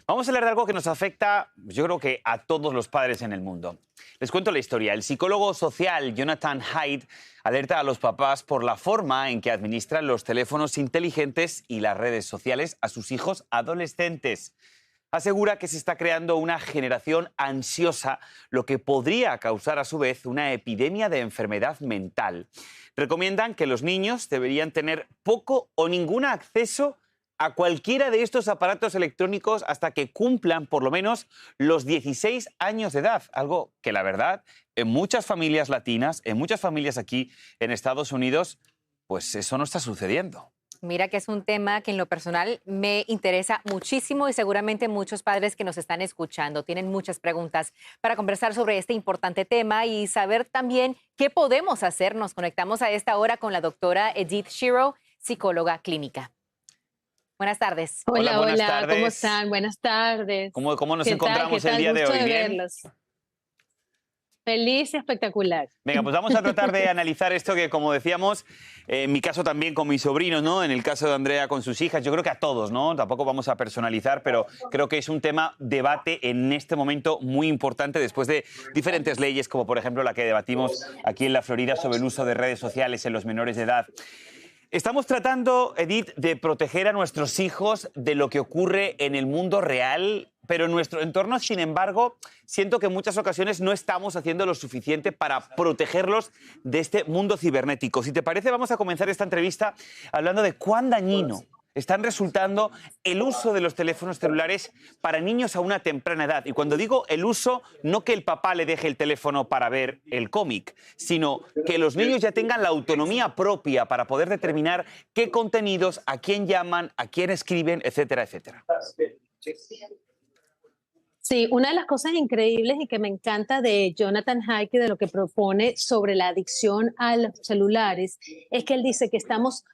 Vamos a hablar de algo que nos afecta, yo creo que a todos los padres en el mundo. Les cuento la historia. El psicólogo social Jonathan Haidt alerta a los papás por la forma en que administran los teléfonos inteligentes y las redes sociales a sus hijos adolescentes. Asegura que se está creando una generación ansiosa, lo que podría causar a su vez una epidemia de enfermedad mental. Recomiendan que los niños deberían tener poco o ningún acceso a cualquiera de estos aparatos electrónicos hasta que cumplan por lo menos los 16 años de edad, algo que la verdad en muchas familias latinas, en muchas familias aquí en Estados Unidos, pues eso no está sucediendo. Mira que es un tema que en lo personal me interesa muchísimo y seguramente muchos padres que nos están escuchando tienen muchas preguntas para conversar sobre este importante tema y saber también qué podemos hacer. Nos conectamos a esta hora con la doctora Edith Shiro, psicóloga clínica. Buenas tardes. Hola, buenas hola, tardes. ¿cómo están? Buenas tardes. ¿Cómo nos ¿Qué tal? encontramos ¿Qué tal? el día de Gusto hoy? ¿Bien? verlos. Feliz y espectacular. Venga, pues vamos a tratar de analizar esto que, como decíamos, en mi caso también con mis sobrinos, ¿no? En el caso de Andrea con sus hijas, yo creo que a todos, ¿no? Tampoco vamos a personalizar, pero creo que es un tema debate en este momento muy importante después de diferentes leyes, como por ejemplo la que debatimos aquí en la Florida sobre el uso de redes sociales en los menores de edad. Estamos tratando, Edith, de proteger a nuestros hijos de lo que ocurre en el mundo real, pero en nuestro entorno, sin embargo, siento que en muchas ocasiones no estamos haciendo lo suficiente para protegerlos de este mundo cibernético. Si te parece, vamos a comenzar esta entrevista hablando de cuán dañino están resultando el uso de los teléfonos celulares para niños a una temprana edad. Y cuando digo el uso, no que el papá le deje el teléfono para ver el cómic, sino que los niños ya tengan la autonomía propia para poder determinar qué contenidos, a quién llaman, a quién escriben, etcétera, etcétera. Sí, una de las cosas increíbles y que me encanta de Jonathan Haidt y de lo que propone sobre la adicción a los celulares es que él dice que estamos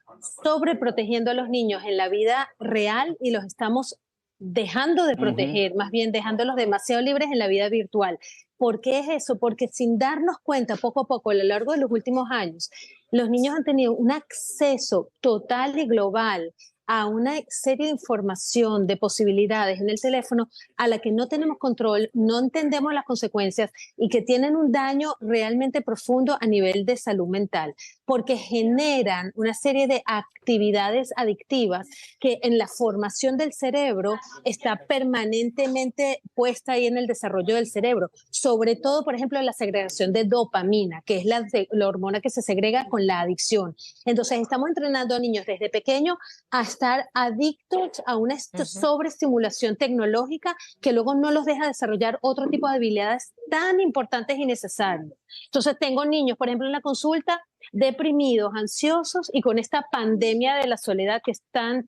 sobreprotegiendo a los niños en la vida real y los estamos dejando de proteger, más bien dejándolos demasiado libres en la vida virtual. ¿Por qué es eso? Porque sin darnos cuenta, poco a poco, a lo largo de los últimos años, los niños han tenido un acceso total y global a una serie de información, de posibilidades en el teléfono a la que no tenemos control, no entendemos las consecuencias y que tienen un daño realmente profundo a nivel de salud mental, porque generan una serie de actividades adictivas que en la formación del cerebro está permanentemente puesta ahí en el desarrollo del cerebro, sobre todo, por ejemplo, la segregación de dopamina, que es la hormona que se segrega con la adicción. Entonces, estamos entrenando a niños desde pequeños a estar adictos a una sobreestimulación tecnológica que luego no los deja desarrollar otro tipo de habilidades tan importantes y necesarias. Entonces tengo niños, por ejemplo, en la consulta, deprimidos, ansiosos y con esta pandemia de la soledad que es tan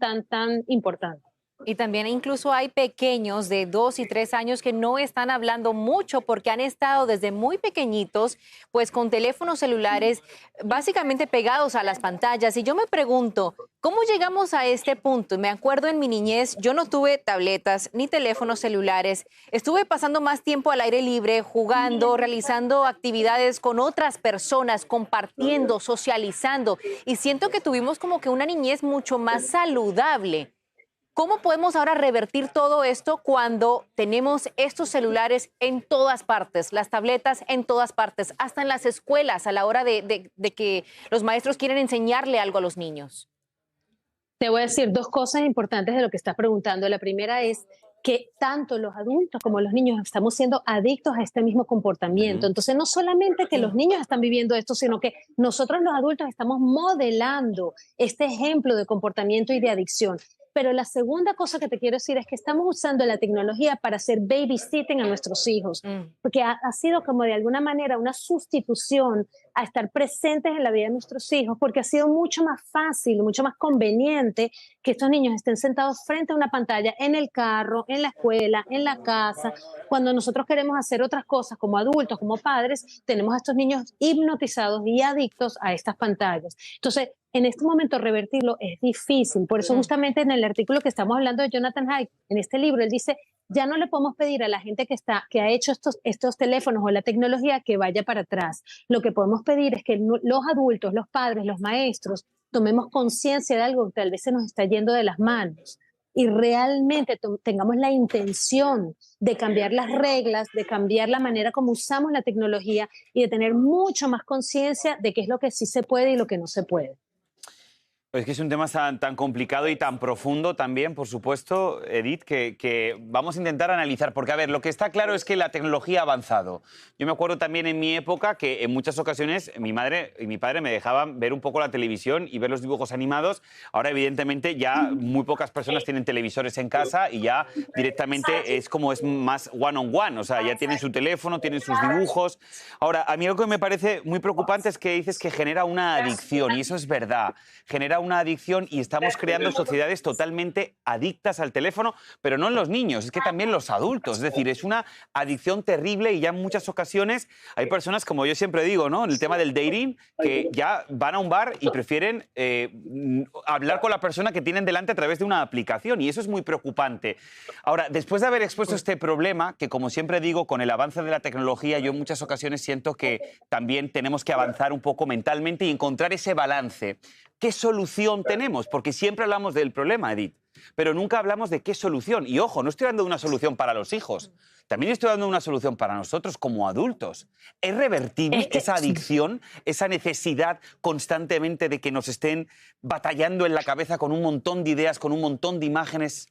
importante. Y también incluso hay pequeños de 2 y 3 años que no están hablando mucho porque han estado desde muy pequeñitos pues con teléfonos celulares básicamente pegados a las pantallas. Y yo me pregunto, ¿cómo llegamos a este punto? Me acuerdo en mi niñez, yo no tuve tabletas ni teléfonos celulares. Estuve pasando más tiempo al aire libre, jugando, realizando actividades con otras personas, compartiendo, socializando. Y siento que tuvimos como que una niñez mucho más saludable. ¿Cómo podemos ahora revertir todo esto cuando tenemos estos celulares en todas partes, las tabletas en todas partes, hasta en las escuelas a la hora de que los maestros quieren enseñarle algo a los niños? Te voy a decir dos cosas importantes de lo que estás preguntando. La primera es que tanto los adultos como los niños estamos siendo adictos a este mismo comportamiento. Entonces, no solamente que los niños están viviendo esto, sino que nosotros los adultos estamos modelando este ejemplo de comportamiento y de adicción. Pero la segunda cosa que te quiero decir es que estamos usando la tecnología para hacer babysitting a nuestros hijos, porque ha sido como de alguna manera una sustitución a estar presentes en la vida de nuestros hijos, porque ha sido mucho más fácil, mucho más conveniente que estos niños estén sentados frente a una pantalla en el carro, en la escuela, en la casa. Cuando nosotros queremos hacer otras cosas como adultos, como padres, tenemos a estos niños hipnotizados y adictos a estas pantallas. Entonces, en este momento revertirlo es difícil. Por eso justamente en el artículo que estamos hablando de Jonathan Haidt, en este libro, él dice, ya no le podemos pedir a la gente que ha hecho estos teléfonos o la tecnología que vaya para atrás. Lo que podemos pedir es que los adultos, los padres, los maestros, tomemos conciencia de algo que tal vez se nos está yendo de las manos. y realmente tengamos la intención de cambiar las reglas, de cambiar la manera como usamos la tecnología y de tener mucho más conciencia de qué es lo que sí se puede y lo que no se puede. Pues que es un tema tan complicado y tan profundo también, por supuesto, Edith, que vamos a intentar analizar. Porque, a ver, lo que está claro es que la tecnología ha avanzado. Yo me acuerdo también en mi época que en muchas ocasiones mi madre y mi padre me dejaban ver un poco la televisión y ver los dibujos animados. Ahora, evidentemente, ya muy pocas personas tienen televisores en casa y ya directamente es como es más one-on-one. O sea, ya tienen su teléfono, tienen sus dibujos. Ahora, a mí lo que me parece muy preocupante es que dices que genera una adicción, y eso es verdad. Genera una adicción y estamos creando sociedades totalmente adictas al teléfono, pero no en los niños, es que también los adultos. Es decir, es una adicción terrible y ya en muchas ocasiones hay personas, como yo siempre digo, ¿no? En el tema del dating, que ya van a un bar y prefieren hablar con la persona que tienen delante a través de una aplicación, y eso es muy preocupante. Ahora, después de haber expuesto este problema, que como siempre digo, con el avance de la tecnología, yo en muchas ocasiones siento que también tenemos que avanzar un poco mentalmente y encontrar ese balance. ¿Qué solución tenemos? Porque siempre hablamos del problema, Edith, pero nunca hablamos de qué solución. Y ojo, no estoy dando una solución para los hijos, también estoy dando una solución para nosotros como adultos. ¿Es revertible esa adicción, esa necesidad constantemente de que nos estén batallando en la cabeza con un montón de ideas, con un montón de imágenes?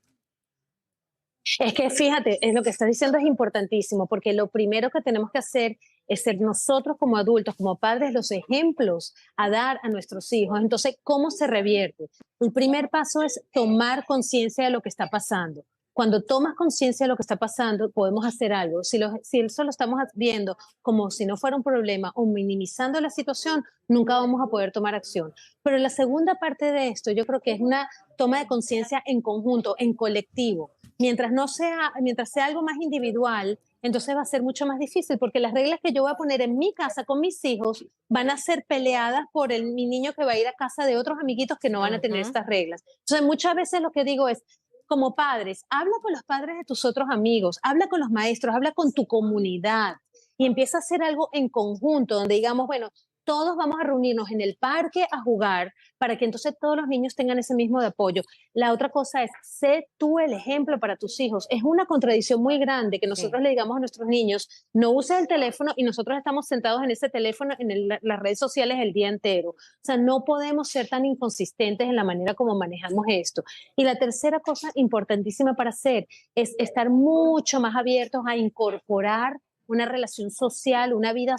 Es que fíjate, es lo que estás diciendo es importantísimo, porque lo primero que tenemos que hacer es ser nosotros como adultos, como padres, los ejemplos a dar a nuestros hijos. Entonces, ¿cómo se revierte? El primer paso es tomar conciencia de lo que está pasando. Cuando tomas conciencia de lo que está pasando, podemos hacer algo. Si eso lo estamos viendo como si no fuera un problema o minimizando la situación, nunca vamos a poder tomar acción. Pero la segunda parte de esto, yo creo que es una toma de conciencia en conjunto, en colectivo. Mientras sea algo más individual, entonces va a ser mucho más difícil, porque las reglas que yo voy a poner en mi casa con mis hijos van a ser peleadas por mi niño que va a ir a casa de otros amiguitos que no van a tener estas reglas. Entonces, muchas veces lo que digo es, como padres, habla con los padres de tus otros amigos, habla con los maestros, habla con tu comunidad y empieza a hacer algo en conjunto, donde digamos, bueno, todos vamos a reunirnos en el parque a jugar para que entonces todos los niños tengan ese mismo de apoyo. La otra cosa es, sé tú el ejemplo para tus hijos. Es una contradicción muy grande que nosotros le digamos a nuestros niños, no uses el teléfono y nosotros estamos sentados en ese teléfono, las redes sociales el día entero. O sea, no podemos ser tan inconsistentes en la manera como manejamos esto. Y la tercera cosa importantísima para hacer es estar mucho más abiertos a incorporar una relación social, una vida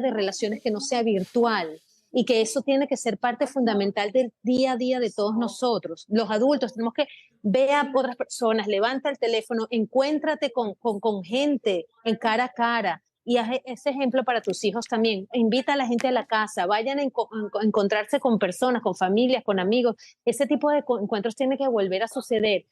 de relaciones que no sea virtual, y que eso tiene que ser parte fundamental del día a día de todos nosotros. Los adultos tenemos que ver a otras personas, levanta el teléfono, encuéntrate con gente en cara a cara, y haz ese ejemplo para tus hijos también. Invita a la gente a la casa, vayan a encontrarse con personas, con familias, con amigos. Ese tipo de encuentros tiene que volver a suceder.